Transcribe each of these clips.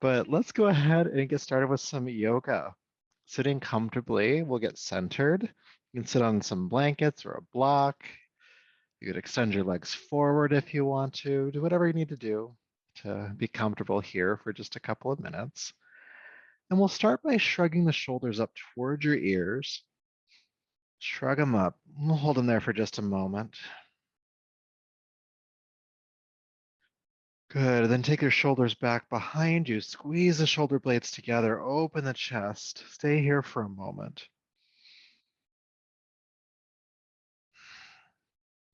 But let's go ahead and get started with some yoga. Sitting comfortably, we'll get centered. You can sit on some blankets or a block. You could extend your legs forward if you want to. Do whatever you need to do to be comfortable here for just a couple of minutes. And we'll start by shrugging the shoulders up towards your ears. Shrug them up. We'll hold them there for just a moment. Good. Then take your shoulders back behind you. Squeeze the shoulder blades together. Open the chest. Stay here for a moment.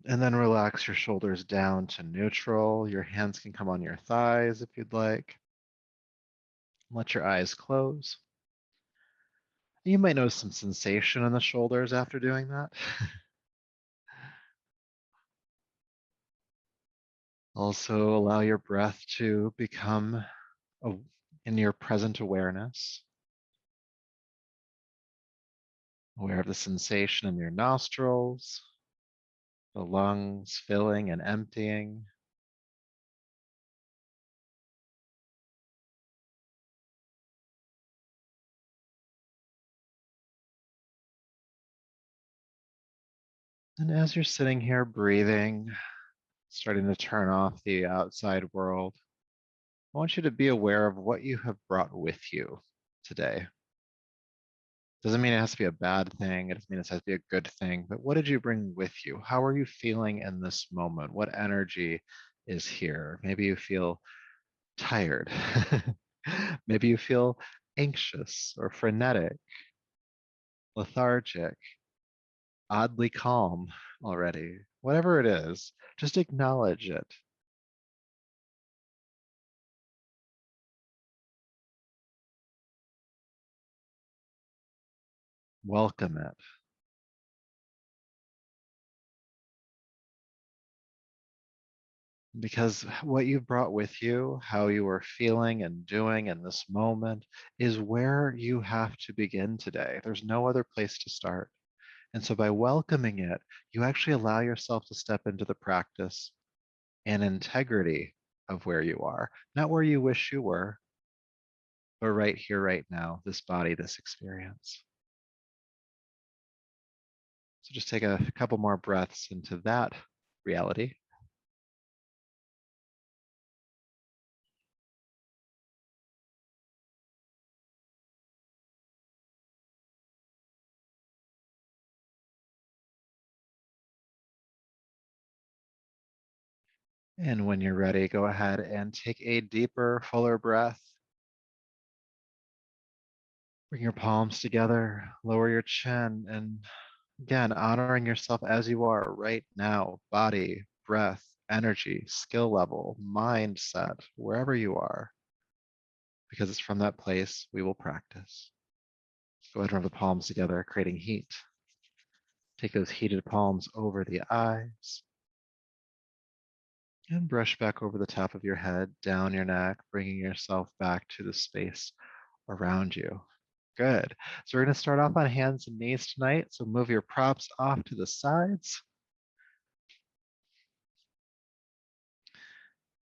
And then relax your shoulders down to neutral. Your hands can come on your thighs if you'd like. Let your eyes close. You might notice some sensation in the shoulders after doing that. Also, allow your breath to become in your present awareness, aware of the sensation in your nostrils, the lungs filling and emptying. And as you're sitting here breathing, starting to turn off the outside world, I want you to be aware of what you have brought with you today. Doesn't mean it has to be a bad thing. It doesn't mean it has to be a good thing. But what did you bring with you? How are you feeling in this moment? What energy is here? Maybe you feel tired. Maybe you feel anxious or frenetic, lethargic, oddly calm already. Whatever it is, just acknowledge it. Welcome it. Because what you brought with you, how you are feeling and doing in this moment, is where you have to begin today. There's no other place to start. And so by welcoming it, you actually allow yourself to step into the practice and integrity of where you are, not where you wish you were, but right here, right now, this body, this experience. So just take a couple more breaths into that reality. And when you're ready, go ahead and take a deeper, fuller breath. Bring your palms together, lower your chin, and again, honoring yourself as you are right now, body, breath, energy, skill level, mindset, wherever you are, because it's from that place we will practice. Go ahead and rub the palms together, creating heat. Take those heated palms over the eyes and brush back over the top of your head, down your neck, bringing yourself back to the space around you. Good. So we're going to start off on hands and knees tonight. So move your props off to the sides.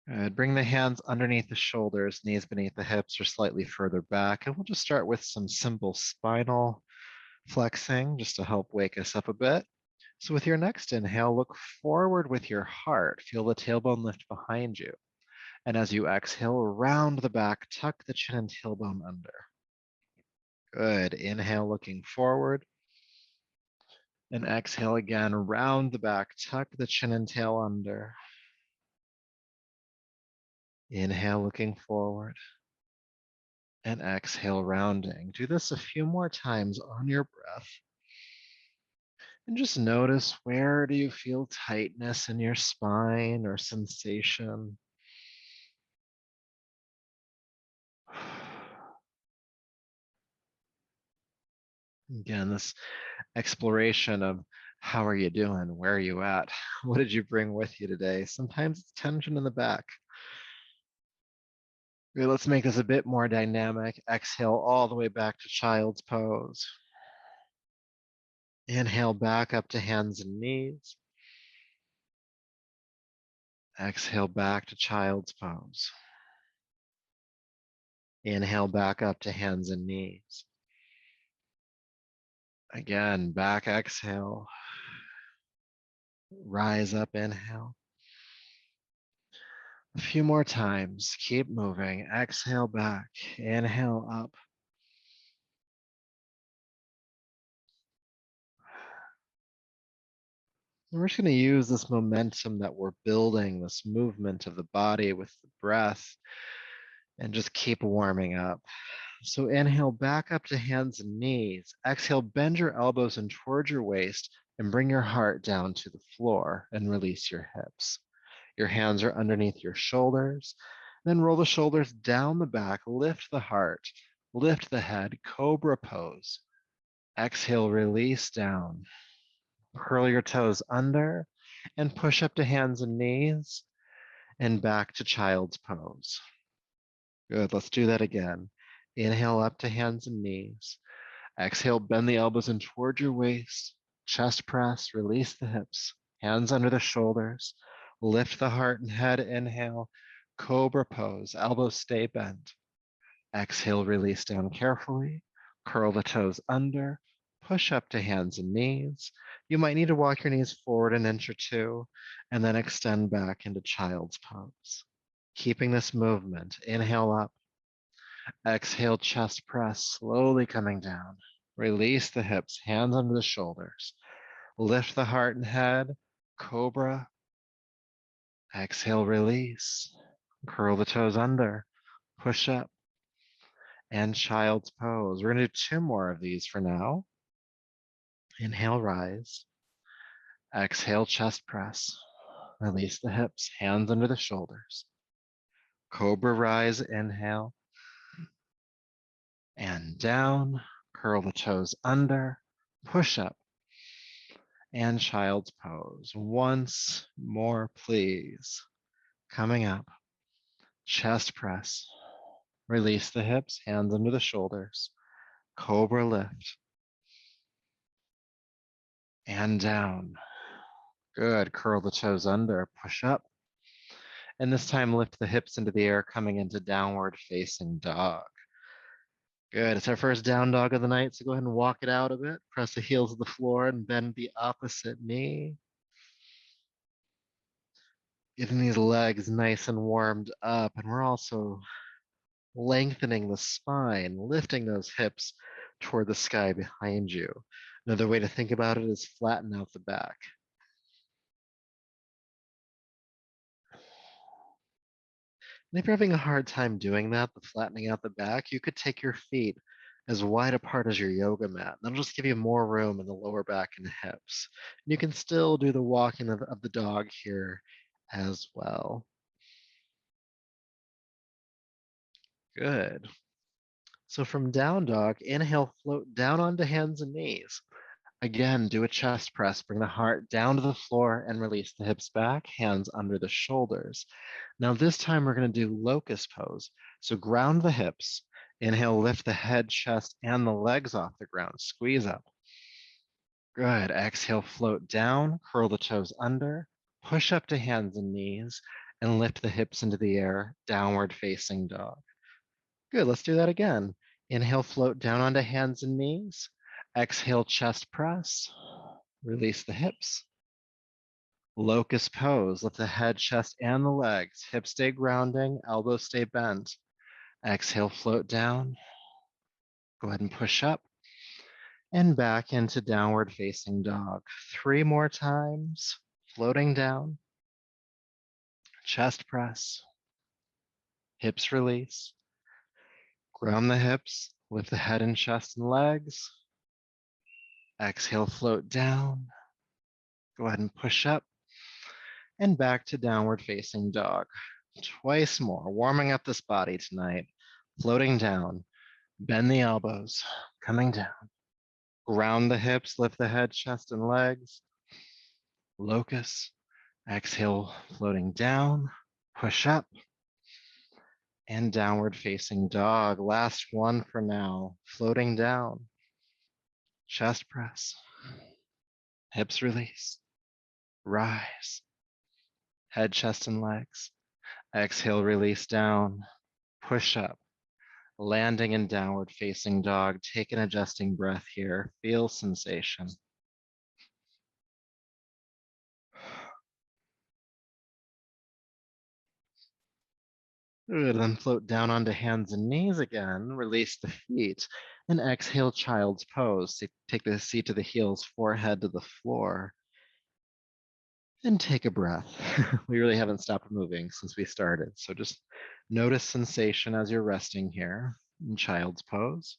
Good. Bring the hands underneath the shoulders, knees beneath the hips or slightly further back. And we'll just start with some simple spinal flexing just to help wake us up a bit. So with your next inhale, look forward with your heart. Feel the tailbone lift behind you. And as you exhale, round the back, tuck the chin and tailbone under. Good. Inhale, looking forward. And exhale again, round the back, tuck the chin and tail under. Inhale, looking forward. And exhale, rounding. Do this a few more times on your breath. And just notice, where do you feel tightness in your spine or sensation? Again, this exploration of how are you doing? Where are you at? What did you bring with you today? Sometimes it's tension in the back. Okay, let's make this a bit more dynamic. Exhale all the way back to child's pose. Inhale back up to hands and knees. Exhale back to child's pose. Inhale back up to hands and knees. Again, back exhale. Rise up, inhale. A few more times. Keep moving. Exhale back. Inhale up. And we're just going to use this momentum that we're building, this movement of the body with the breath, and just keep warming up. So inhale back up to hands and knees. Exhale, bend your elbows in towards your waist and bring your heart down to the floor and release your hips. Your hands are underneath your shoulders. Then roll the shoulders down the back, lift the heart, lift the head, cobra pose. Exhale, release down. Curl your toes under and push up to hands and knees and back to child's pose. Good, let's do that again. Inhale up to hands and knees. Exhale, bend the elbows in toward your waist. Chest press, release the hips. Hands under the shoulders. Lift the heart and head. Inhale, cobra pose. Elbows stay bent. Exhale, release down carefully. Curl the toes under. Push up to hands and knees. You might need to walk your knees forward an inch or two, and then extend back into child's pose. Keeping this movement, inhale up. Exhale, chest press, slowly coming down. Release the hips, hands under the shoulders. Lift the heart and head, cobra. Exhale, release. Curl the toes under, push up, and child's pose. We're going to do 2 more of these for now. Inhale, rise. Exhale, chest press. Release the hips, hands under the shoulders. Cobra rise, inhale. And down. Curl the toes under, push up, and child's pose. Once more, please. Coming up. Chest press. Release the hips, hands under the shoulders. Cobra lift. And down. Good. Curl the toes under, push up. And this time lift the hips into the air, coming into downward facing dog. Good. It's our first down dog of the night, so go ahead and walk it out a bit. Press the heels of the floor and bend the opposite knee. Getting these legs nice and warmed up, and we're also lengthening the spine, lifting those hips toward the sky behind you. Another way to think about it is flatten out the back. And if you're having a hard time doing that, the flattening out the back, you could take your feet as wide apart as your yoga mat. That'll just give you more room in the lower back and hips. And you can still do the walking of the dog here as well. Good. So from down dog, inhale, float down onto hands and knees. Again, do a chest press. Bring the heart down to the floor and release the hips back, hands under the shoulders. Now this time we're going to do locust pose. So ground the hips. Inhale, lift the head, chest, and the legs off the ground. Squeeze up. Good. Exhale, float down, curl the toes under, push up to hands and knees, and lift the hips into the air, downward facing dog. Good. Let's do that again. Inhale, float down onto hands and knees. Exhale, chest press. Release the hips. Locust pose. Lift the head, chest, and the legs. Hips stay grounding, elbows stay bent. Exhale, float down. Go ahead and push up and back into downward facing dog. 3 more times. Floating down. Chest press. Hips release. Ground the hips. Lift the head and chest and legs. Exhale, float down. Go ahead and push up and back to downward facing dog. Twice more, warming up this body tonight. Floating down, bend the elbows, coming down. Ground the hips, lift the head, chest, and legs. Locust, exhale, floating down, push up, and downward facing dog. Last one for now, floating down. Chest press, hips release, rise, head, chest, and legs. Exhale, release down, push up, Landing in downward facing dog. Take an adjusting breath here. Feel sensation. Good, then float down onto hands and knees again. Release the feet and exhale child's pose. Take the seat to the heels, forehead to the floor. And take a breath. We really haven't stopped moving since we started. So just notice sensation as you're resting here in child's pose.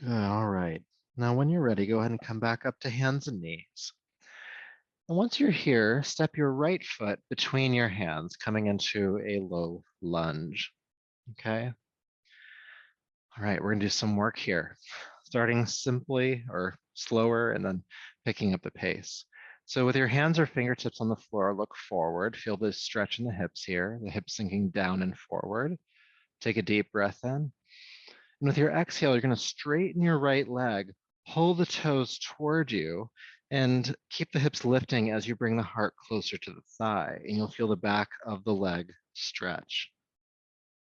Good, all right. Now, when you're ready, go ahead and come back up to hands and knees. And once you're here, step your right foot between your hands, coming into a low lunge. Okay. All right, we're gonna do some work here, starting simply or slower and then picking up the pace. So with your hands or fingertips on the floor, look forward. Feel the stretch in the hips here, the hips sinking down and forward. Take a deep breath in. And with your exhale, you're gonna straighten your right leg, pull the toes toward you, and keep the hips lifting as you bring the heart closer to the thigh. And you'll feel the back of the leg stretch.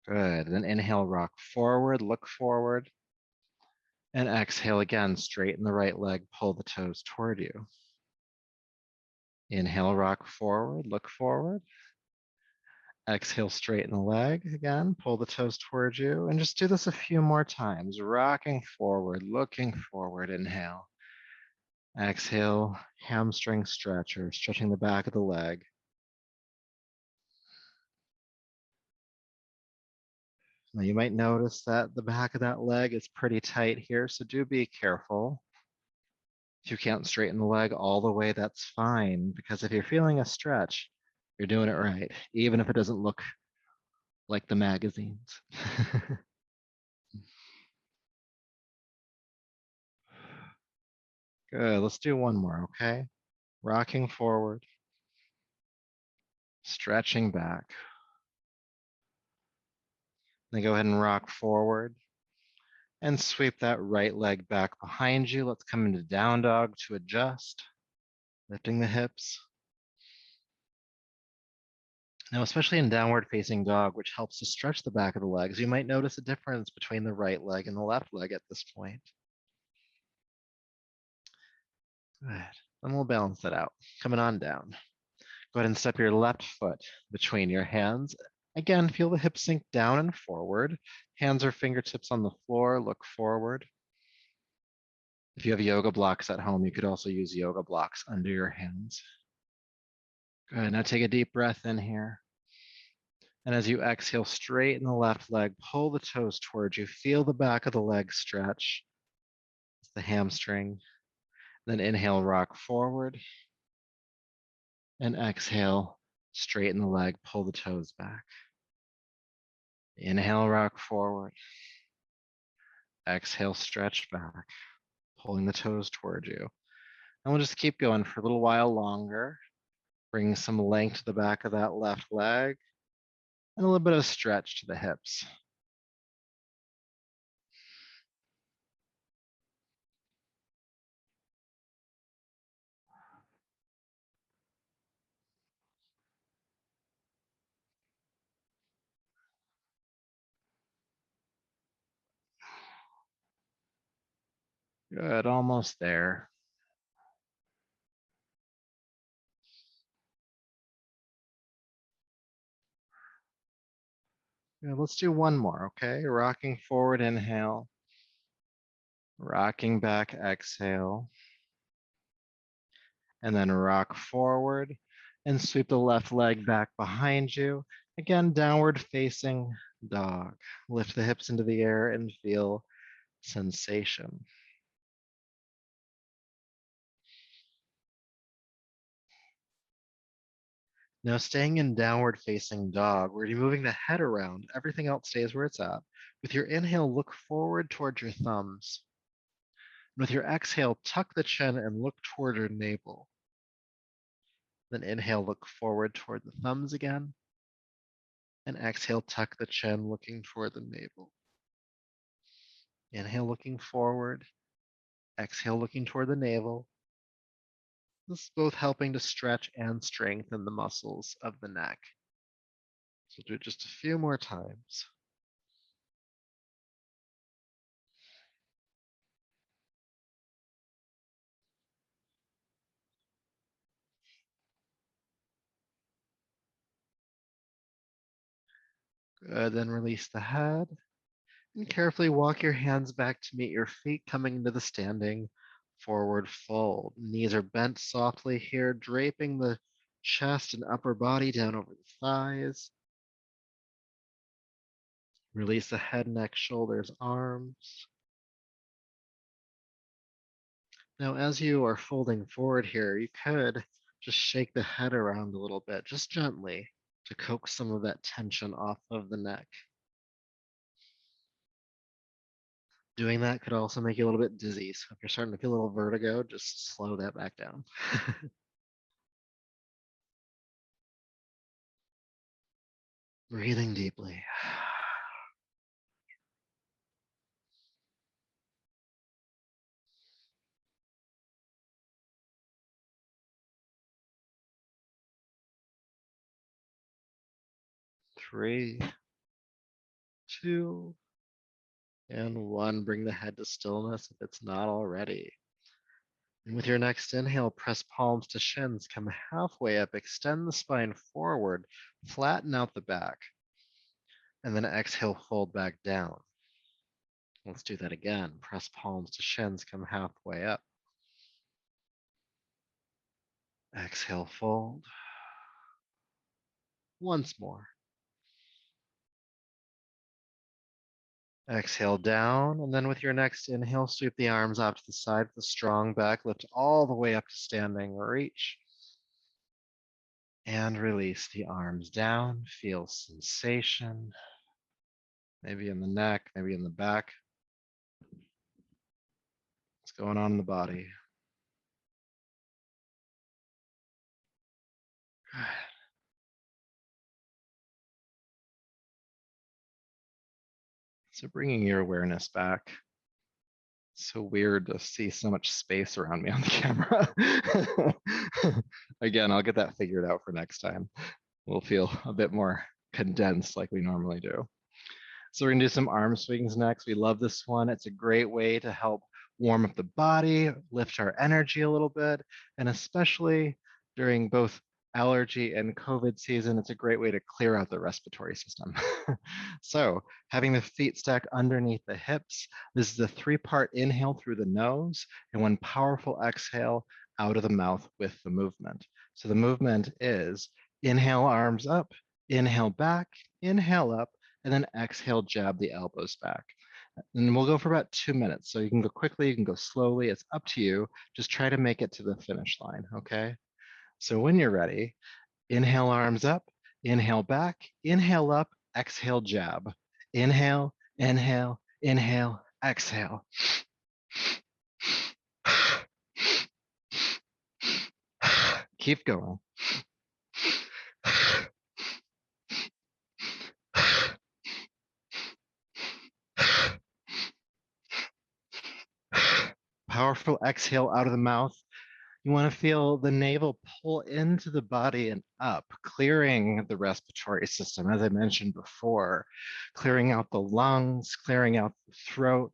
Good. Then inhale, rock forward, look forward. And exhale again, straighten the right leg, pull the toes toward you. Inhale, rock forward, look forward. Exhale, straighten the leg again, pull the toes towards you. And just do this a few more times. Rocking forward, looking forward, inhale. Exhale, hamstring stretcher, stretching the back of the leg. Now you might notice that the back of that leg is pretty tight here, so do be careful. If you can't straighten the leg all the way, that's fine, because if you're feeling a stretch, you're doing it right, even if it doesn't look like the magazines. Good, let's do one more, okay? Rocking forward, stretching back. Then go ahead and rock forward and sweep that right leg back behind you. Let's come into down dog to adjust, lifting the hips. Now, especially in downward facing dog, which helps to stretch the back of the legs, you might notice a difference between the right leg and the left leg at this point. Good. And we'll balance that out. Coming on down. Go ahead and step your left foot between your hands. Again, feel the hips sink down and forward. Hands or fingertips on the floor, look forward. If you have yoga blocks at home, you could also use yoga blocks under your hands. Good, now take a deep breath in here. And as you exhale, straighten the left leg, pull the toes towards you. Feel the back of the leg stretch. It's the hamstring. Then inhale, rock forward. And exhale, straighten the leg, pull the toes back. Inhale, rock forward. Exhale, stretch back, pulling the toes towards you. And we'll just keep going for a little while longer. Bring some length to the back of that left leg and a little bit of stretch to the hips. Good, almost there. Good, let's do one more, okay? Rocking forward, inhale. Rocking back, exhale. And then rock forward and sweep the left leg back behind you. Again, downward facing dog. Lift the hips into the air and feel sensation. Now, staying in downward facing dog, where you're moving the head around, everything else stays where it's at. With your inhale, look forward towards your thumbs. And with your exhale, tuck the chin and look toward your navel. Then inhale, look forward toward the thumbs again. And exhale, tuck the chin, looking toward the navel. Inhale, looking forward. Exhale, looking toward the navel. This is both helping to stretch and strengthen the muscles of the neck. So do it just a few more times. Good, then release the head. And carefully walk your hands back to meet your feet, coming into the standing forward fold. Knees are bent softly here, draping the chest and upper body down over the thighs. Release the head, neck, shoulders, arms. Now, as you are folding forward here, you could just shake the head around a little bit, just gently, to coax some of that tension off of the neck. Doing that could also make you a little bit dizzy. So if you're starting to feel a little vertigo, just slow that back down. Breathing deeply. 3, 2, and 1. Bring the head to stillness if it's not already. And with your next inhale, press palms to shins, come halfway up, extend the spine forward, flatten out the back, and then exhale, fold back down. Let's do that again. Press palms to shins, come halfway up. Exhale, fold. Once more. Exhale down, and then with your next inhale, sweep the arms out to the side with a strong back, lift all the way up to standing, reach. And release the arms down, feel sensation, maybe in the neck, maybe in the back. What's going on in the body? Good. So bringing your awareness back. So weird to see so much space around me on the camera. Again, I'll get that figured out for next time. We'll feel a bit more condensed like we normally do. So we're gonna do some arm swings next. We love this one. It's a great way to help warm up the body, lift our energy a little bit, and especially during both allergy and COVID season, it's a great way to clear out the respiratory system. So having the feet stacked underneath the hips, this is a 3-part inhale through the nose and 1 powerful exhale out of the mouth with the movement. So the movement is inhale, arms up, inhale back, inhale up, and then exhale, jab the elbows back. And we'll go for about 2 minutes. So you can go quickly, you can go slowly. It's up to you. Just try to make it to the finish line, okay? So when you're ready, inhale, arms up, inhale back, inhale up, exhale, jab. Inhale, inhale, inhale, exhale. Keep going. Powerful exhale out of the mouth. You want to feel the navel pull into the body and up, clearing the respiratory system, as I mentioned before, clearing out the lungs, clearing out the throat.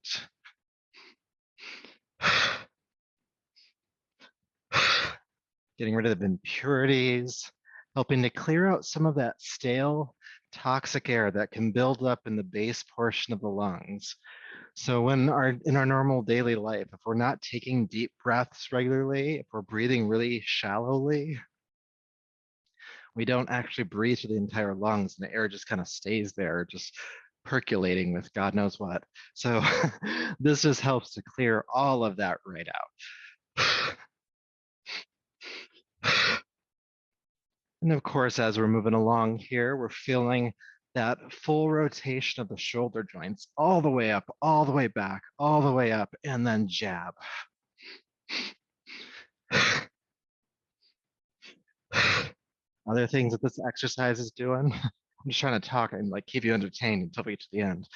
Getting rid of the impurities, helping to clear out some of that stale, toxic air that can build up in the base portion of the lungs. So when in our normal daily life, if we're not taking deep breaths regularly, if we're breathing really shallowly, we don't actually breathe through the entire lungs and the air just kind of stays there, just percolating with God knows what. So this just helps to clear all of that right out. And of course, as we're moving along here, we're feeling that full rotation of the shoulder joints all the way up, all the way back, all the way up, and then jab. Other things that this exercise is doing, I'm just trying to talk and like keep you entertained until we get to the end.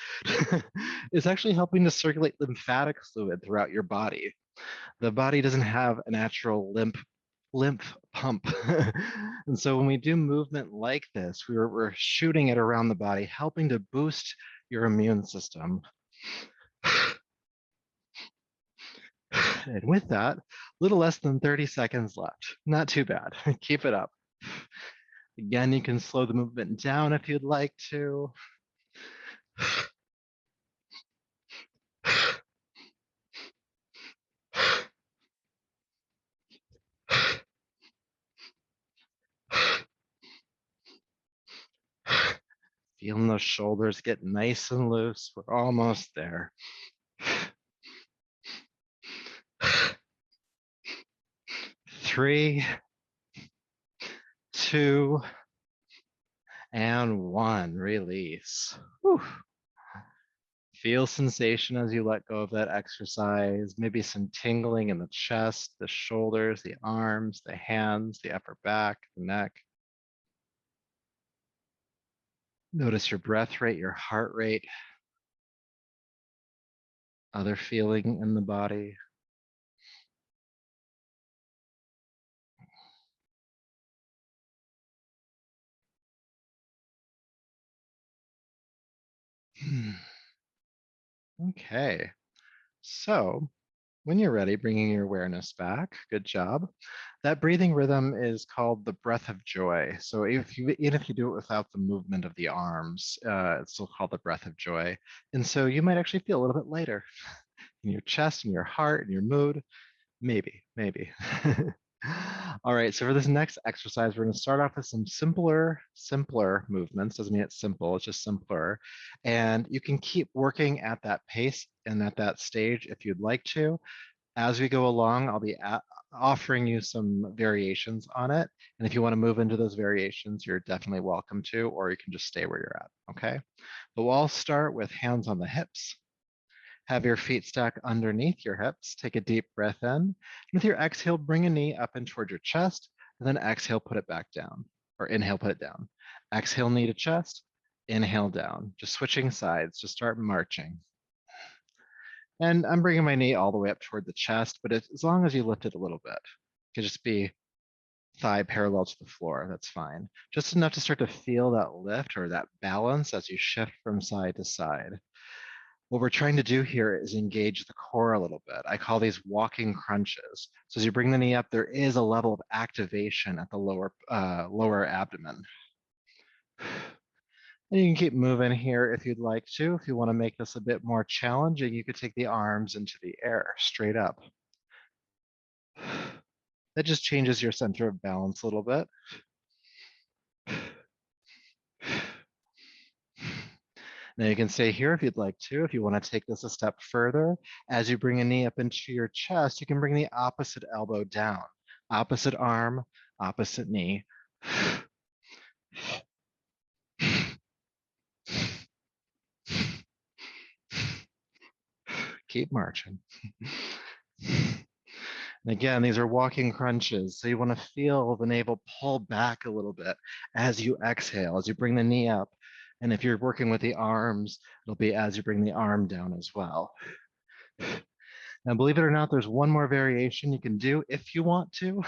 It's actually helping to circulate lymphatic fluid throughout your body. The body doesn't have a natural lymph pump. And so when we do movement like this, we're shooting it around the body, helping to boost your immune system. And with that, a little less than 30 seconds left. Not too bad. Keep it up. Again, you can slow the movement down if you'd like to. Feeling those shoulders get nice and loose. We're almost there. 3, 2, and 1. Release. Whew. Feel sensation as you let go of that exercise. Maybe some tingling in the chest, the shoulders, the arms, the hands, the upper back, the neck. Notice your breath rate, your heart rate, other feeling in the body. Okay, so when you're ready, bringing your awareness back, good job. That breathing rhythm is called the breath of joy. So even if you do it without the movement of the arms, it's still called the breath of joy. And so you might actually feel a little bit lighter in your chest, in your heart, in your mood. Maybe, maybe. All right, so for this next exercise, we're going to start off with some simpler movements. Doesn't mean it's simple, it's just simpler. And you can keep working at that pace and at that stage if you'd like to. As we go along, I'll be offering you some variations on it. And if you want to move into those variations, you're definitely welcome to, or you can just stay where you're at, okay? But we'll all start with hands on the hips. Have your feet stack underneath your hips. Take a deep breath in. With your exhale, bring a knee up and toward your chest, and then exhale, put it back down, or inhale, put it down. Exhale, knee to chest, inhale down. Just switching sides, just start marching. And I'm bringing my knee all the way up toward the chest, but as long as you lift it a little bit, it could just be thigh parallel to the floor, that's fine. Just enough to start to feel that lift or that balance as you shift from side to side. What we're trying to do here is engage the core a little bit. I call these walking crunches. So as you bring the knee up, there is a level of activation at the lower abdomen. And you can keep moving here if you'd like to. If you want to make this a bit more challenging, you could take the arms into the air, straight up. That just changes your center of balance a little bit. Now you can stay here if you'd like to. If you want to take this a step further, as you bring a knee up into your chest, you can bring the opposite elbow down. Opposite arm, opposite knee. Keep marching. And again, these are walking crunches. So you want to feel the navel pull back a little bit as you exhale, as you bring the knee up. And if you're working with the arms, it'll be as you bring the arm down as well. Now, believe it or not, there's one more variation you can do if you want to,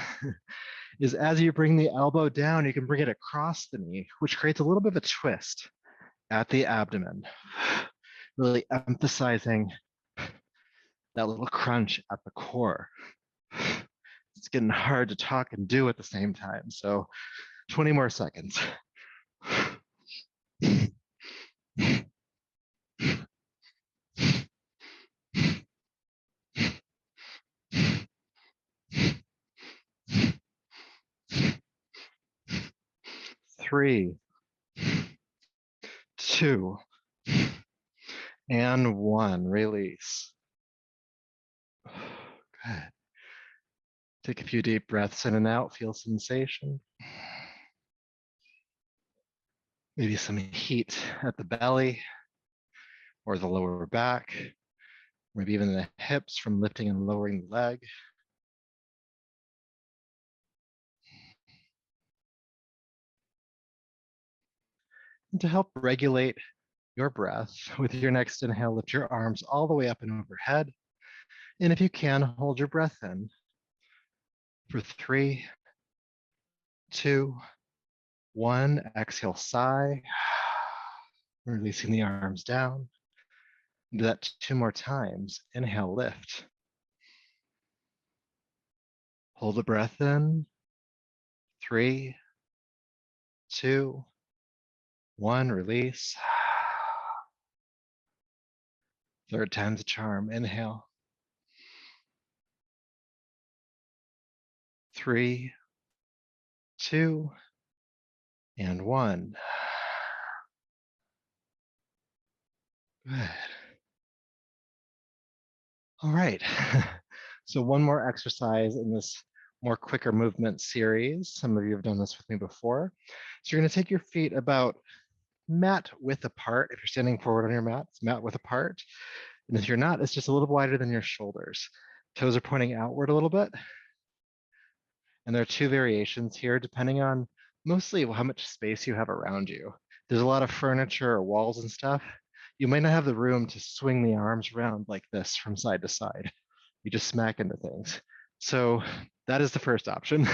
is as you bring the elbow down, you can bring it across the knee, which creates a little bit of a twist at the abdomen, really emphasizing that little crunch at the core. It's getting hard to talk and do at the same time. So 20 more seconds. 3, 2, and 1. Release. Good. Take a few deep breaths in and out. Feel sensation. Maybe some heat at the belly or the lower back, maybe even the hips from lifting and lowering the leg. And to help regulate your breath, with your next inhale, lift your arms all the way up and overhead. And if you can, hold your breath in for 3, 2, 1. Exhale, sigh, releasing the arms down. Do that 2 more times. Inhale, lift. Hold the breath in. 3, 2, 1. Release. Third time's a charm. Inhale. 3, 2, and 1. Good. All right. So one more exercise in this more quicker movement series. Some of you have done this with me before. So you're going to take your feet about mat width apart. If you're standing forward on your mat, it's mat width apart. And if you're not, it's just a little wider than your shoulders. Toes are pointing outward a little bit. And there are 2 variations here, depending on mostly how much space you have around you. There's a lot of furniture or walls and stuff. You might not have the room to swing the arms around like this from side to side. You just smack into things. So that is the first option,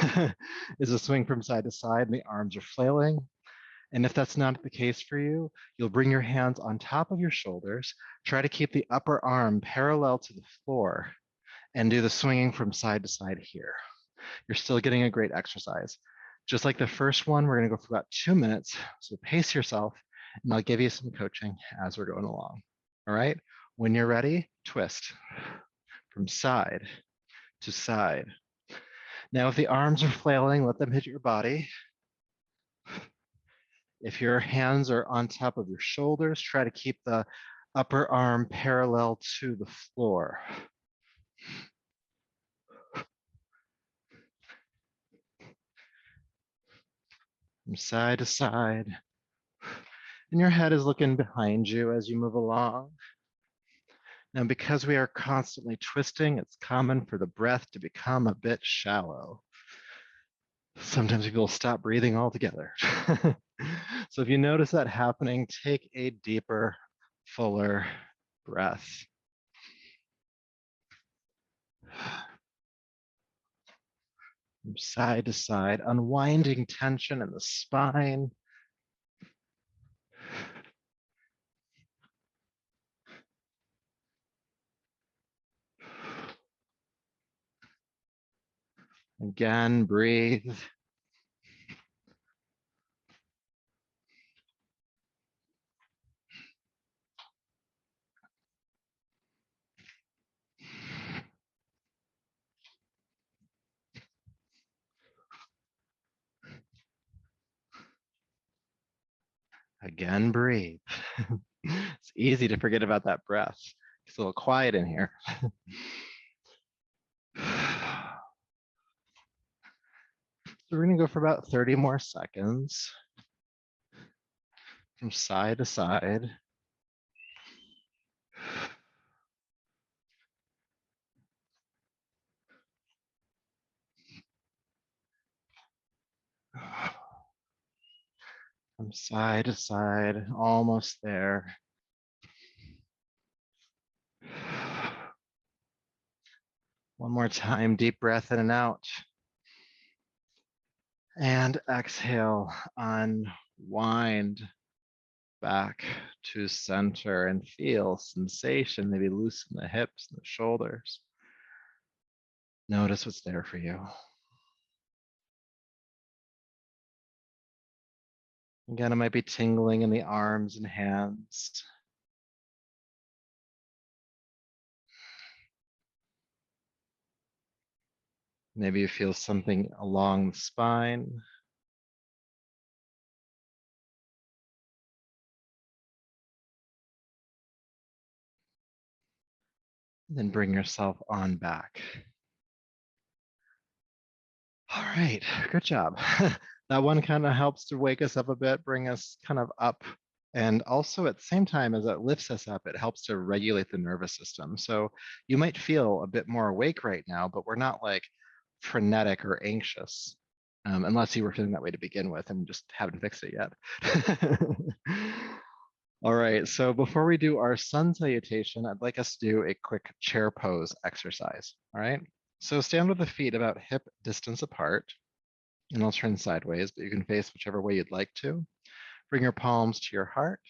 is a swing from side to side and the arms are flailing. And if that's not the case for you, you'll bring your hands on top of your shoulders, try to keep the upper arm parallel to the floor, and do the swinging from side to side here. You're still getting a great exercise. Just like the first one, we're gonna go for about 2 minutes. So pace yourself, and I'll give you some coaching as we're going along. All right, when you're ready, twist from side to side. Now, if the arms are flailing, let them hit your body. If your hands are on top of your shoulders, try to keep the upper arm parallel to the floor. From side to side. And your head is looking behind you as you move along. Now, because we are constantly twisting, it's common for the breath to become a bit shallow. Sometimes people stop breathing altogether. So if you notice that happening, take a deeper, fuller breath. From side to side, unwinding tension in the spine. Again, breathe. Again, breathe. It's easy to forget about that breath. It's a little quiet in here. So we're gonna go for about 30 more seconds. From side to side. From side to side, almost there. One more time, deep breath in and out. And exhale, unwind back to center and feel sensation, maybe loosen the hips and the shoulders. Notice what's there for you. Again, it might be tingling in the arms and hands. Maybe you feel something along the spine. Then bring yourself on back. All right, good job. That one kind of helps to wake us up a bit, bring us kind of up. And also at the same time as it lifts us up, it helps to regulate the nervous system. So you might feel a bit more awake right now, but we're not like frenetic or anxious. unless you were feeling that way to begin with and just haven't fixed it yet. All right, so before we do our sun salutation, I'd like us to do a quick chair pose exercise. All right, so stand with the feet about hip distance apart, and I'll turn sideways, but you can face whichever way you'd like to. Bring your palms to your heart.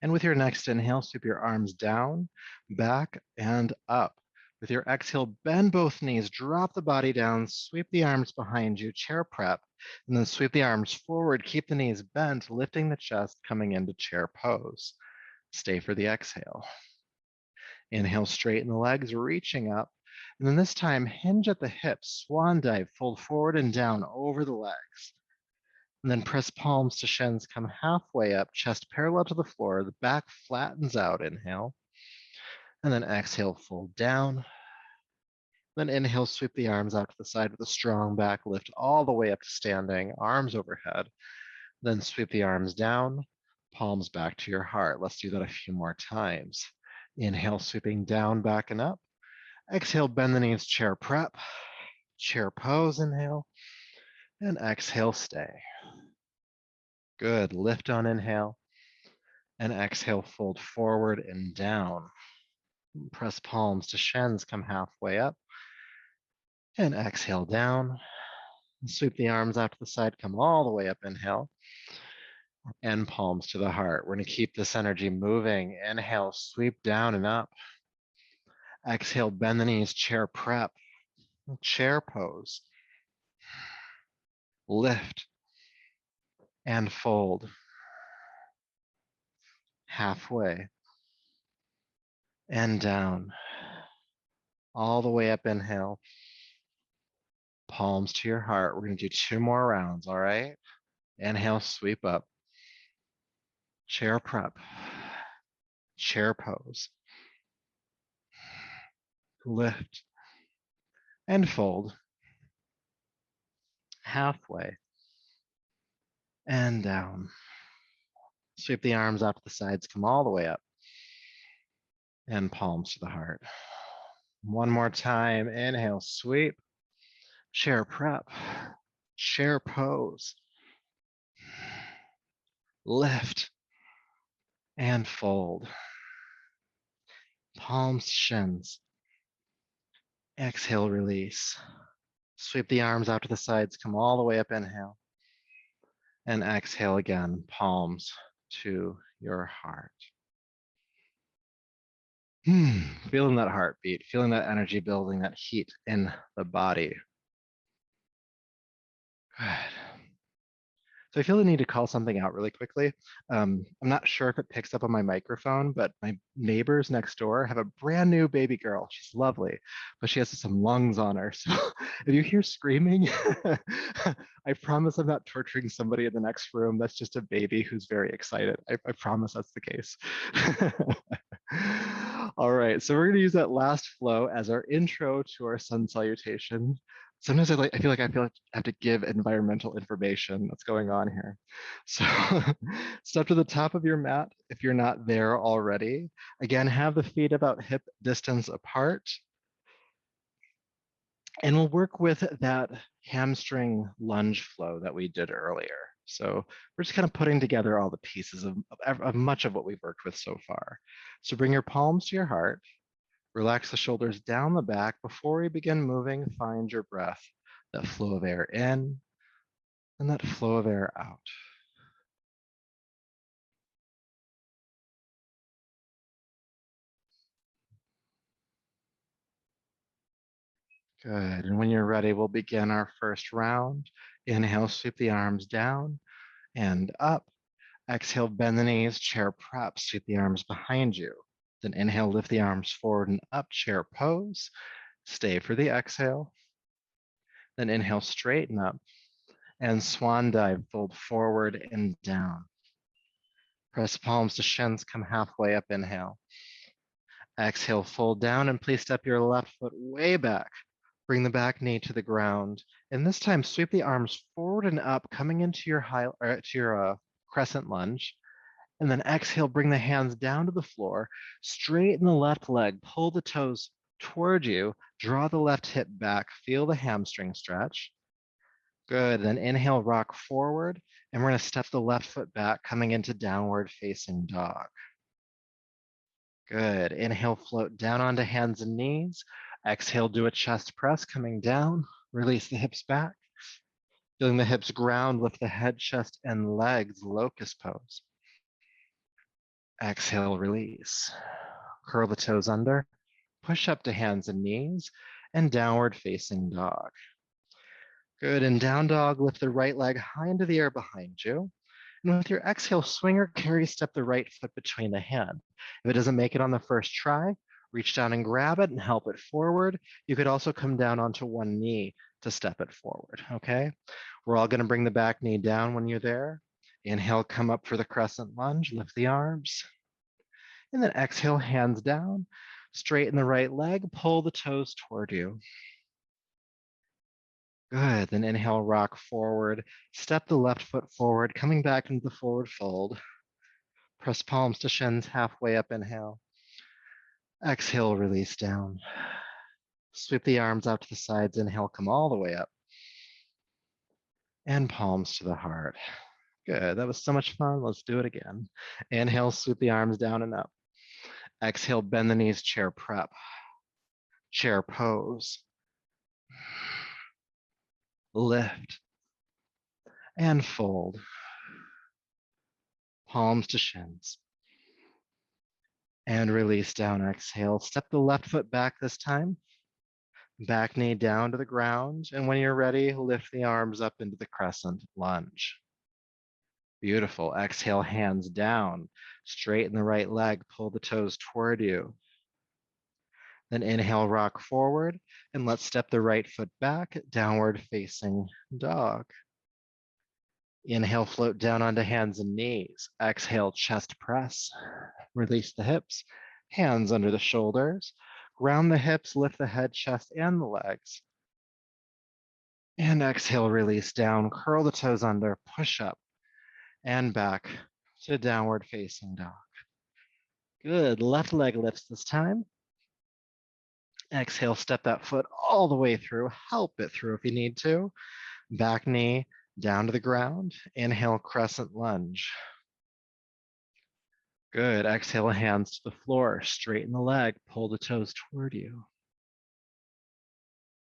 And with your next inhale, sweep your arms down, back, and up. With your exhale, bend both knees, drop the body down, sweep the arms behind you, chair prep, and then sweep the arms forward, keep the knees bent, lifting the chest, coming into chair pose. Stay for the exhale. Inhale, straighten the legs, reaching up. And then this time, hinge at the hips, swan dive, fold forward and down over the legs. And then press palms to shins, come halfway up, chest parallel to the floor, the back flattens out, inhale. And then exhale, fold down. Then inhale, sweep the arms out to the side with a strong back lift all the way up to standing, arms overhead. Then sweep the arms down, palms back to your heart. Let's do that a few more times. Inhale, sweeping down, back and up. Exhale, bend the knees, chair prep. Chair pose, inhale. And exhale, stay. Good, lift on inhale. And exhale, fold forward and down. Press palms to shins, come halfway up. And exhale down. Sweep the arms out to the side, come all the way up, inhale. And palms to the heart. We're gonna keep this energy moving. Inhale, sweep down and up. Exhale, bend the knees, chair prep. Chair pose. Lift and fold. Halfway. And down. All the way up, inhale. Palms to your heart. We're gonna do 2 more rounds, all right? Inhale, sweep up. Chair prep. Chair pose. Lift and fold. Halfway and down. Sweep the arms out to the sides, come all the way up. And palms to the heart. One more time. Inhale, sweep. Chair prep. Chair pose. Lift and fold. Palms to shins. Exhale, release. Sweep the arms out to the sides, come all the way up, inhale. And exhale again, palms to your heart. Feeling that heartbeat, feeling that energy building, that heat in the body. Good. So I feel the need to call something out really quickly. I'm not sure if it picks up on my microphone, but my neighbors next door have a brand new baby girl. She's lovely, but she has some lungs on her. So if you hear screaming, I promise I'm not torturing somebody in the next room. That's just a baby who's very excited. I promise that's the case. All right, so we're going to use that last flow as our intro to our sun salutation. Sometimes I feel like I have to give environmental information that's going on here. So step to the top of your mat if you're not there already. Again, have the feet about hip distance apart. And we'll work with that hamstring lunge flow that we did earlier. So we're just kind of putting together all the pieces of much of what we've worked with so far. So bring your palms to your heart. Relax the shoulders down the back. Before we begin moving, find your breath, that flow of air in and that flow of air out. Good, and when you're ready, we'll begin our first round. Inhale, sweep the arms down and up. Exhale, bend the knees, chair prep, sweep the arms behind you. Then inhale, lift the arms forward and up, chair pose. Stay for the exhale. Then inhale, straighten up and swan dive, fold forward and down. Press palms to shins, come halfway up, inhale. Exhale, fold down and please step your left foot way back. Bring the back knee to the ground. And this time, sweep the arms forward and up, coming into your crescent lunge. And then exhale, bring the hands down to the floor, straighten the left leg, pull the toes toward you. Draw the left hip back. Feel the hamstring stretch. Good. Then inhale, rock forward. And we're going to step the left foot back, coming into downward facing dog. Good. Inhale, float down onto hands and knees. Exhale, do a chest press, coming down. Release the hips back. Feeling the hips ground, lift the head, chest, and legs, locust pose. Exhale, release. Curl the toes under. Push up to hands and knees, and downward facing dog. Good. In down dog, lift the right leg high into the air behind you. And with your exhale, swing or carry step the right foot between the hand. If it doesn't make it on the first try, reach down and grab it and help it forward. You could also come down onto one knee to step it forward, okay? We're all gonna bring the back knee down when you're there. Inhale, come up for the crescent lunge, lift the arms. And then exhale, hands down, straighten the right leg, pull the toes toward you. Good, then inhale, rock forward, step the left foot forward, coming back into the forward fold. Press palms to shins, halfway up, inhale. Exhale, release down. Sweep the arms out to the sides, inhale, come all the way up. And palms to the heart. Good, that was so much fun. Let's do it again. Inhale, sweep the arms down and up. Exhale, bend the knees, chair prep. Chair pose. Lift. And fold. Palms to shins. And release down, exhale. Step the left foot back this time. Back knee down to the ground. And when you're ready, lift the arms up into the crescent lunge. Beautiful. Exhale, hands down. Straighten the right leg, pull the toes toward you. Then inhale, rock forward, and let's step the right foot back, downward facing dog. Inhale, float down onto hands and knees. Exhale, chest press. Release the hips, hands under the shoulders. Ground the hips, lift the head, chest, and the legs. And exhale, release down, curl the toes under, push up and back to downward facing dog. Good, left leg lifts this time. Exhale, step that foot all the way through, help it through if you need to. Back knee down to the ground. Inhale, crescent lunge. Good, exhale, hands to the floor, straighten the leg, pull the toes toward you.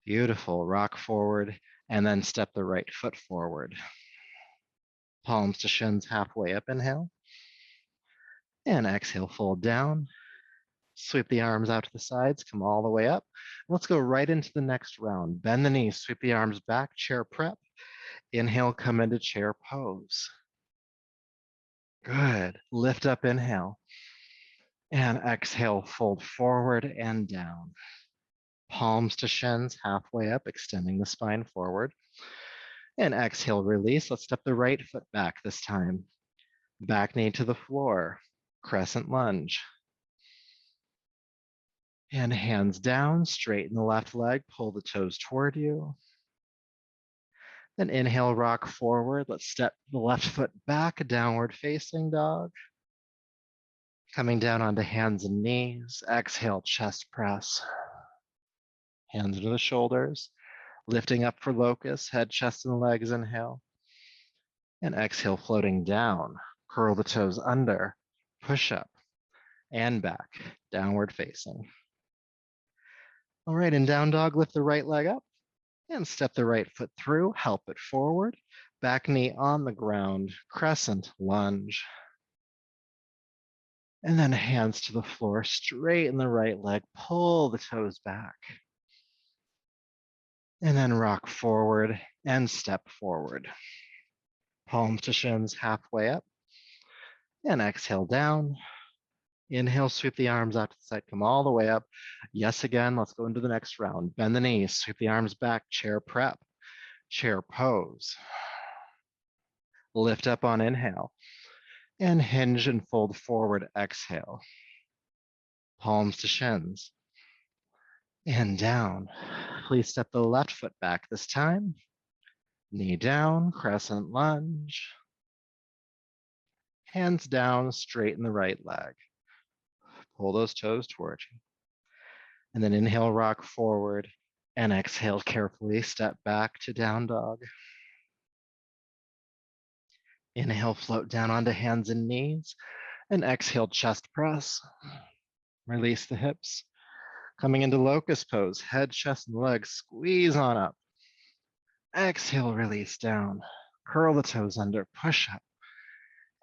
Beautiful, rock forward, and then step the right foot forward. Palms to shins, halfway up, inhale. And exhale, fold down. Sweep the arms out to the sides, come all the way up. Let's go right into the next round. Bend the knees, sweep the arms back, chair prep. Inhale, come into chair pose. Good, lift up, inhale. And exhale, fold forward and down. Palms to shins, halfway up, extending the spine forward. And exhale, release. Let's step the right foot back this time. Back knee to the floor, crescent lunge. And hands down, straighten the left leg, pull the toes toward you. Then inhale, rock forward. Let's step the left foot back, downward facing dog. Coming down onto hands and knees. Exhale, chest press. Hands under the shoulders. Lifting up for locust, head, chest, and legs, inhale. And exhale, floating down. Curl the toes under, push up, and back, downward facing. All right, in down dog, lift the right leg up and step the right foot through, help it forward. Back knee on the ground, crescent lunge. And then hands to the floor, straighten the right leg, pull the toes back. And then rock forward and step forward. Palms to shins, halfway up. And exhale down. Inhale, sweep the arms out to the side, come all the way up. Yes, again, let's go into the next round. Bend the knees, sweep the arms back, chair prep, chair pose. Lift up on inhale. And hinge and fold forward, exhale. Palms to shins. And down. Please step the left foot back this time. Knee down, crescent lunge. Hands down, straighten the right leg. Pull those toes towards you. And then inhale, rock forward, and exhale carefully, step back to down dog. Inhale, float down onto hands and knees, and exhale, chest press. Release the hips. Coming into locust pose, head, chest, and legs, squeeze on up. Exhale, release down. Curl the toes under, push up,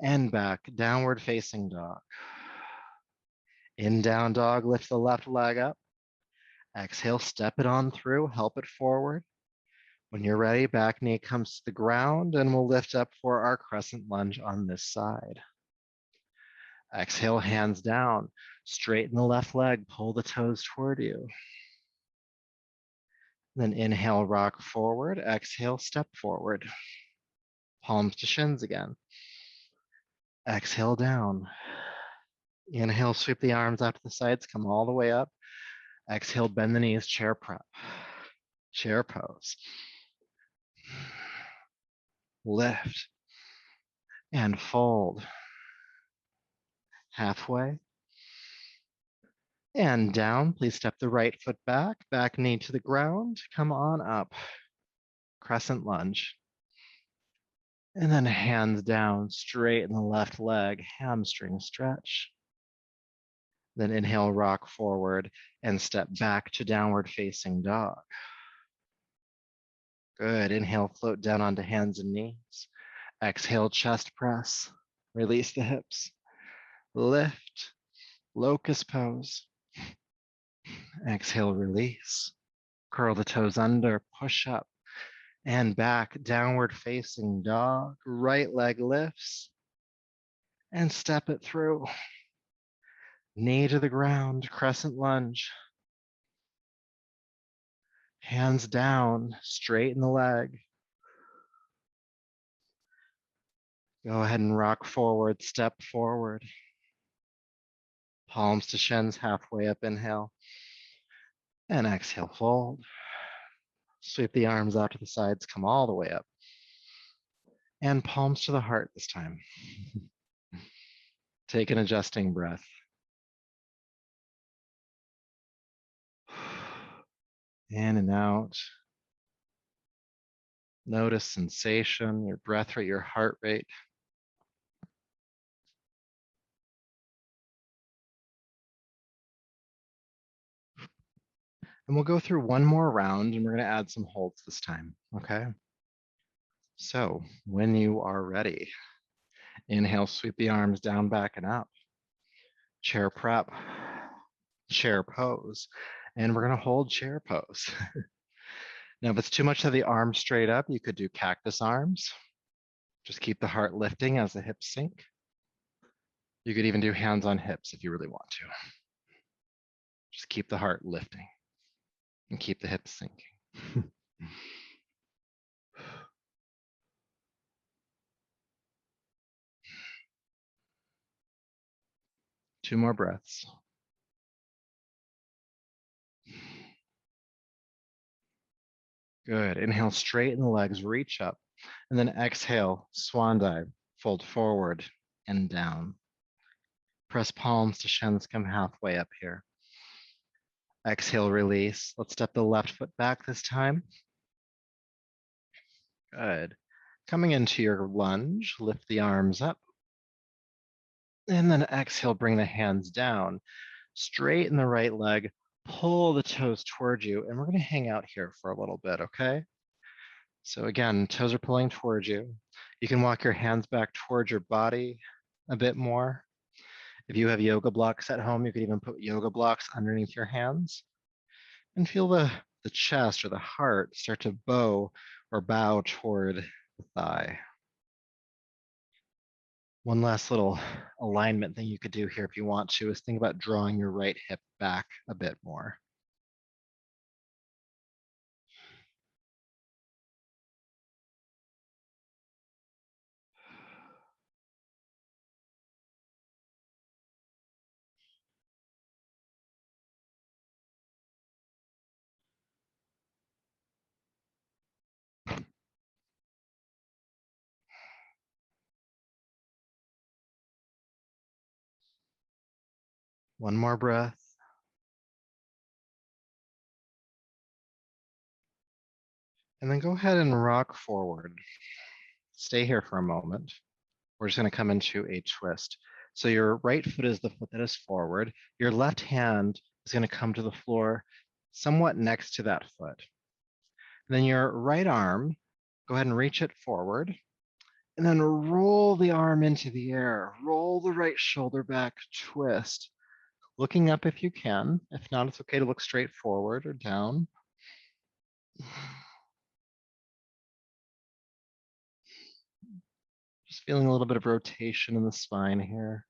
and back, downward facing dog. In down dog, lift the left leg up. Exhale, step it on through, help it forward. When you're ready, back knee comes to the ground, and we'll lift up for our crescent lunge on this side. Exhale, hands down. Straighten the left leg, pull the toes toward you. Then inhale, rock forward. Exhale, step forward. Palms to shins again. Exhale, down. Inhale, sweep the arms out to the sides, come all the way up. Exhale, bend the knees, chair prep. Chair pose. Lift and fold. Halfway. And down, please step the right foot back knee to the ground, come on up. Crescent lunge. And then hands down, straighten the left leg, hamstring stretch. Then inhale, rock forward and step back to downward facing dog. Good, inhale, float down onto hands and knees. Exhale, chest press, release the hips. Lift, locust pose. Exhale, release. Curl the toes under, push up and back, downward facing dog. Right leg lifts and step it through. Knee to the ground, crescent lunge. Hands down, straighten the leg. Go ahead and rock forward, step forward. Palms to shins, halfway up, inhale. And exhale, fold. Sweep the arms out to the sides, come all the way up. And palms to the heart this time. Take an adjusting breath. In and out. Notice sensation, your breath rate, your heart rate. And we'll go through one more round and we're going to add some holds this time, okay? So when you are ready, inhale, sweep the arms down, back and up. Chair prep, chair pose. And we're going to hold chair pose. Now, if it's too much of the arms straight up, you could do cactus arms. Just keep the heart lifting as the hips sink. You could even do hands on hips if you really want to. Just keep the heart lifting and keep the hips sinking. Two more breaths. Good. Inhale, straighten the legs, reach up. And then exhale, swan dive, fold forward and down. Press palms to shins, come halfway up here. Exhale, release. Let's step the left foot back this time. Good. Coming into your lunge, lift the arms up. And then exhale, bring the hands down. Straighten the right leg, pull the toes towards you, and we're going to hang out here for a little bit, okay? So again, toes are pulling towards you. You can walk your hands back towards your body a bit more. If you have yoga blocks at home, you could even put yoga blocks underneath your hands and feel the chest or the heart start to bow or bow toward the thigh. One last little alignment thing you could do here if you want to is think about drawing your right hip back a bit more. One more breath. And then go ahead and rock forward. Stay here for a moment. We're just going to come into a twist. So your right foot is the foot that is forward. Your left hand is going to come to the floor somewhat next to that foot. And then your right arm, go ahead and reach it forward. And then roll the arm into the air. Roll the right shoulder back, twist. Looking up if you can. If not, it's okay to look straight forward or down. Just feeling a little bit of rotation in the spine here.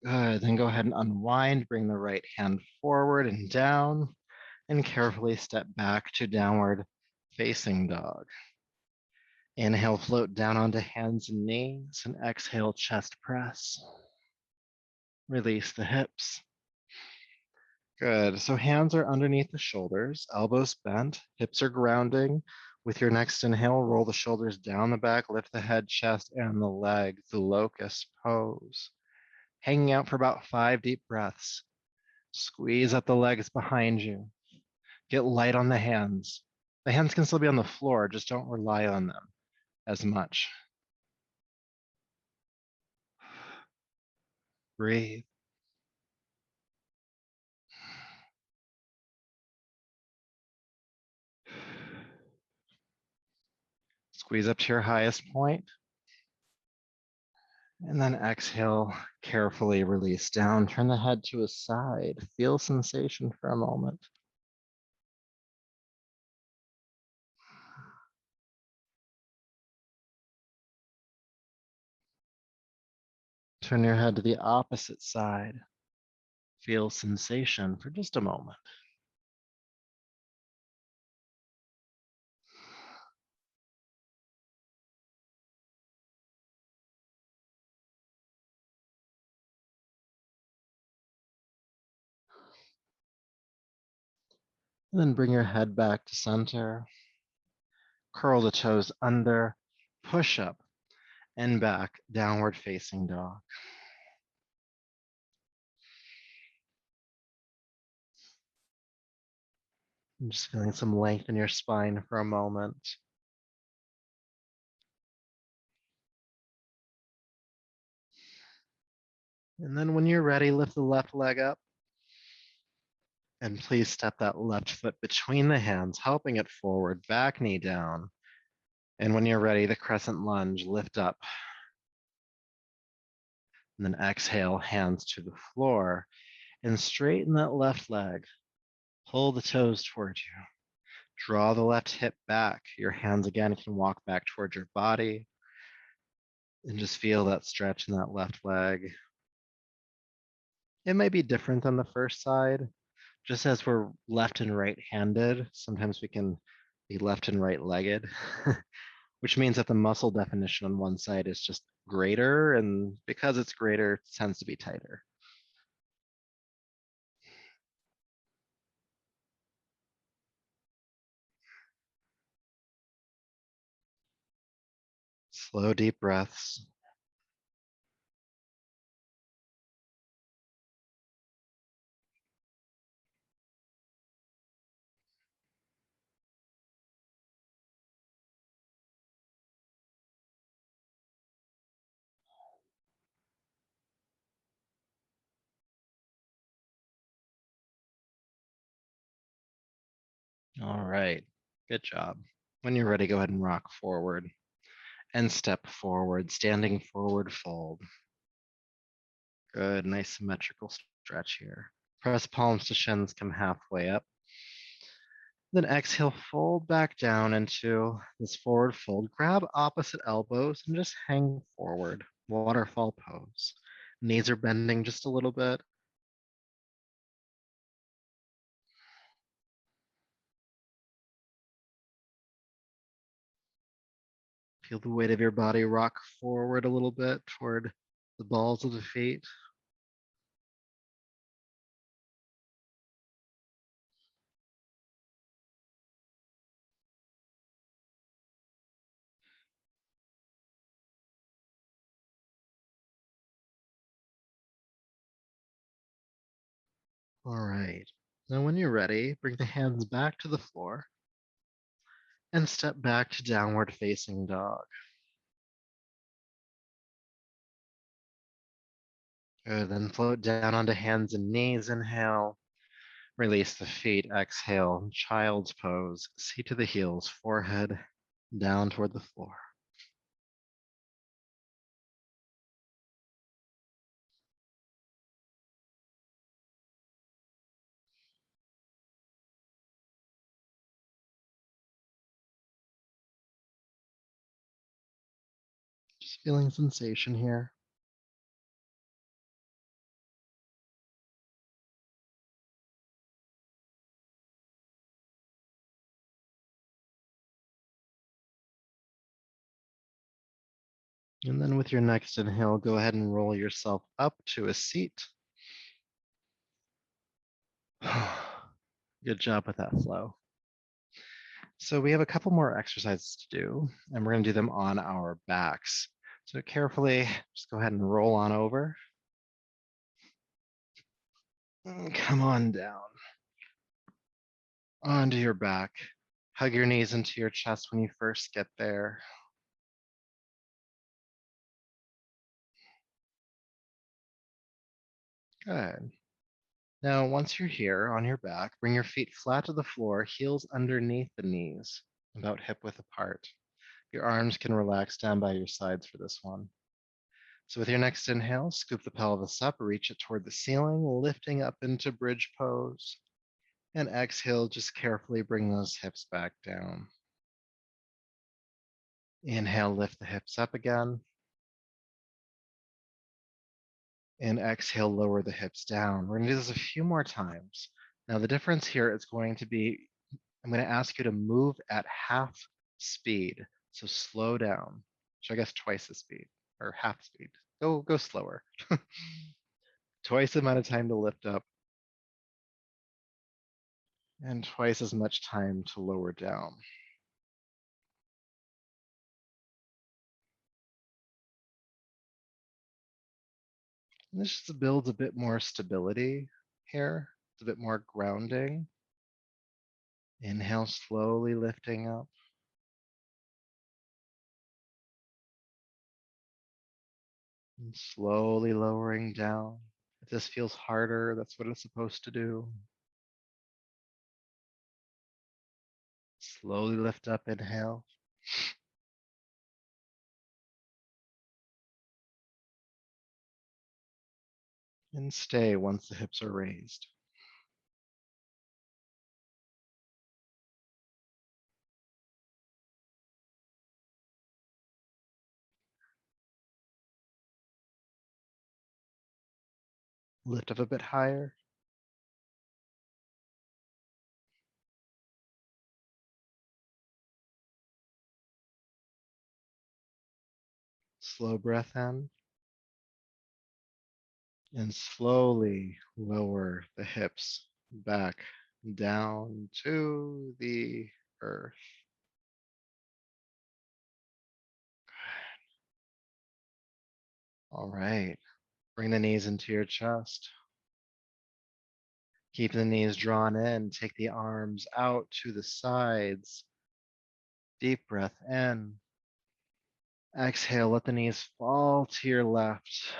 Good. Then go ahead and unwind. Bring the right hand forward and down, and carefully step back to downward facing dog. Inhale, float down onto hands and knees, and exhale, chest press. Release the hips. Good. So hands are underneath the shoulders, elbows bent, hips are grounding. With your next inhale, roll the shoulders down the back, lift the head, chest, and the legs, the locust pose. Hanging out for about 5 deep breaths. Squeeze up the legs behind you. Get light on the hands. The hands can still be on the floor, just don't rely on them as much. Breathe. Squeeze up to your highest point. And then exhale, carefully release down. Turn the head to a side. Feel sensation for a moment. Turn your head to the opposite side. Feel sensation for just a moment. And then bring your head back to center. Curl the toes under. Push up and back, downward facing dog. I'm just feeling some length in your spine for a moment. And then when you're ready, lift the left leg up. And please step that left foot between the hands, helping it forward, back knee down. And when you're ready, the crescent lunge, lift up. And then exhale, hands to the floor. And straighten that left leg. Pull the toes towards you. Draw the left hip back. Your hands again can walk back towards your body. And just feel that stretch in that left leg. It may be different than the first side. Just as we're left and right handed, sometimes we can be left and right legged, which means that the muscle definition on one side is just greater. And because it's greater, it tends to be tighter. Slow, deep breaths. All right. Good job. When you're ready, go ahead and rock forward and step forward, standing forward fold. Good, nice symmetrical stretch here. Press palms to shins, come halfway up. Then exhale, fold back down into this forward fold. Grab opposite elbows and just hang forward. Waterfall pose. Knees are bending just a little bit. Feel the weight of your body rock forward a little bit toward the balls of the feet. All right. Now, when you're ready, bring the hands back to the floor and step back to downward facing dog. Good. Then float down onto hands and knees. Inhale. Release the feet. Exhale. Child's pose. Seat to the heels. Forehead down toward the floor. Just feeling sensation here. And then with your next inhale, go ahead and roll yourself up to a seat. Good job with that flow. So we have a couple more exercises to do, and we're going to do them on our backs. So carefully, just go ahead and roll on over. And come on down onto your back. Hug your knees into your chest when you first get there. Good. Now, once you're here on your back, bring your feet flat to the floor, heels underneath the knees, about hip width apart. Your arms can relax down by your sides for this one. So with your next inhale, scoop the pelvis up, reach it toward the ceiling, lifting up into bridge pose. And exhale, just carefully bring those hips back down. Inhale, lift the hips up again. And exhale, lower the hips down. We're going to do this a few more times. Now, the difference here is going to be, I'm going to ask you to move at half speed. So slow down. So I guess twice the speed or half speed. Go slower. Twice the amount of time to lift up and twice as much time to lower down. And this just builds a bit more stability here. It's a bit more grounding. Inhale, slowly lifting up. And slowly lowering down. If this feels harder, that's what it's supposed to do. Slowly lift up, inhale. And stay once the hips are raised. Lift up a bit higher. Slow breath in. And slowly lower the hips back down to the earth. All right. Bring the knees into your chest. Keep the knees drawn in. Take the arms out to the sides. Deep breath in. Exhale, let the knees fall to your left.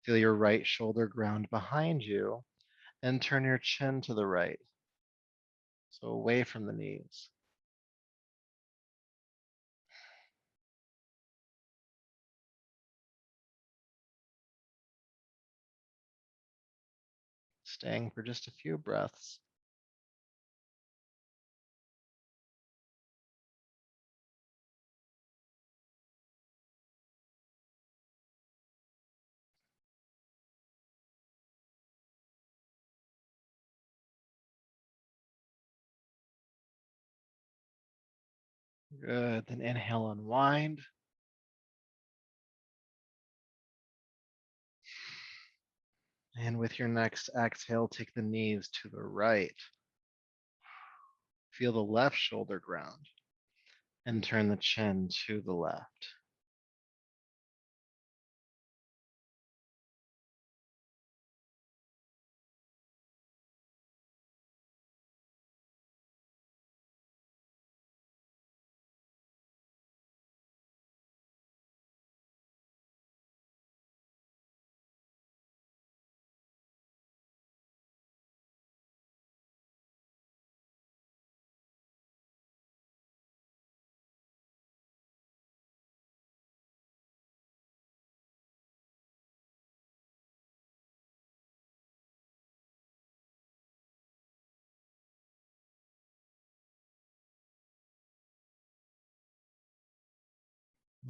Feel your right shoulder ground behind you and turn your chin to the right. So away from the knees. Staying for just a few breaths. Good. Then inhale, unwind. And with your next exhale, take the knees to the right. Feel the left shoulder ground and turn the chin to the left.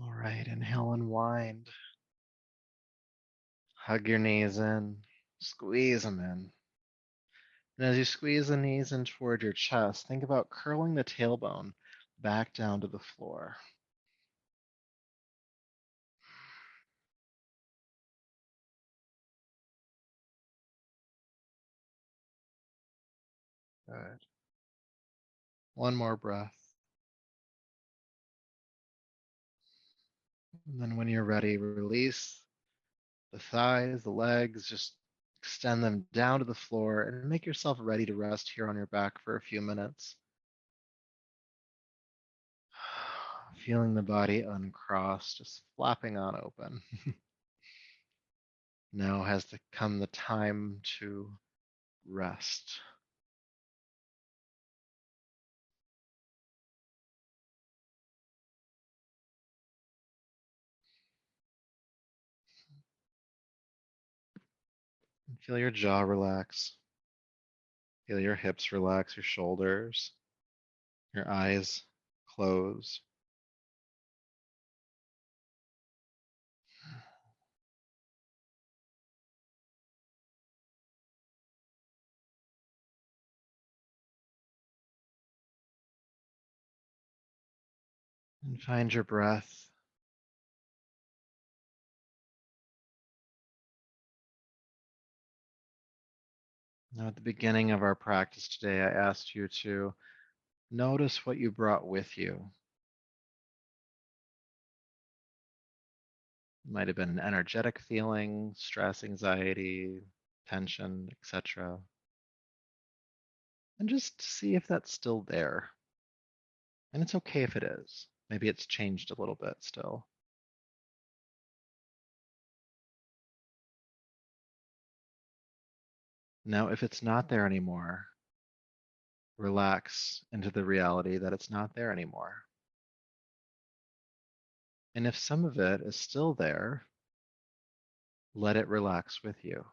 All right, inhale, unwind. Hug your knees in, squeeze them in. And as you squeeze the knees in toward your chest, think about curling the tailbone back down to the floor. Good. One more breath. And then when you're ready, release the thighs, the legs, just extend them down to the floor and make yourself ready to rest here on your back for a few minutes. Feeling the body uncross, just flapping on open. Now has to come the time to rest. And feel your jaw relax. Feel your hips relax, your shoulders, your eyes close. And find your breath. Now, at the beginning of our practice today, I asked you to notice what you brought with you. It might have been an energetic feeling, stress, anxiety, tension, etc. And just see if that's still there. And it's okay if it is. Maybe it's changed a little bit still. Now, if it's not there anymore, relax into the reality that it's not there anymore. And if some of it is still there, let it relax with you.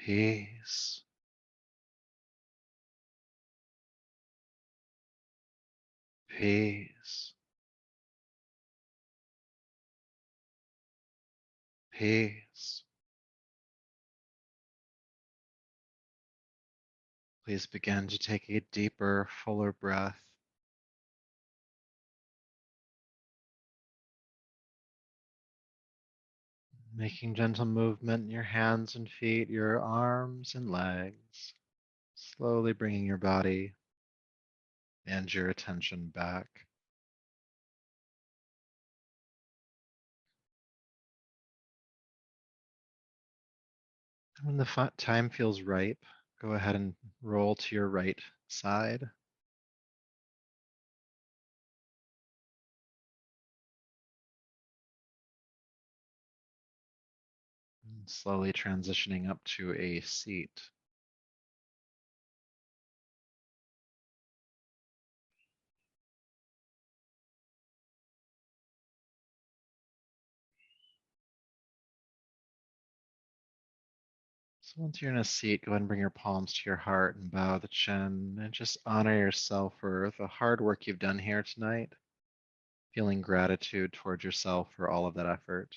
peace, peace, peace. Please begin to take a deeper, fuller breath, making gentle movement in your hands and feet, your arms and legs, slowly bringing your body and your attention back. When the time feels right, go ahead and roll to your right side, slowly transitioning up to a seat. So once you're in a seat, go ahead and bring your palms to your heart and bow the chin and just honor yourself for the hard work you've done here tonight, feeling gratitude towards yourself for all of that effort.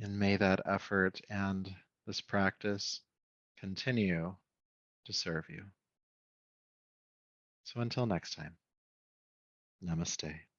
And may that effort and this practice continue to serve you. So until next time, namaste.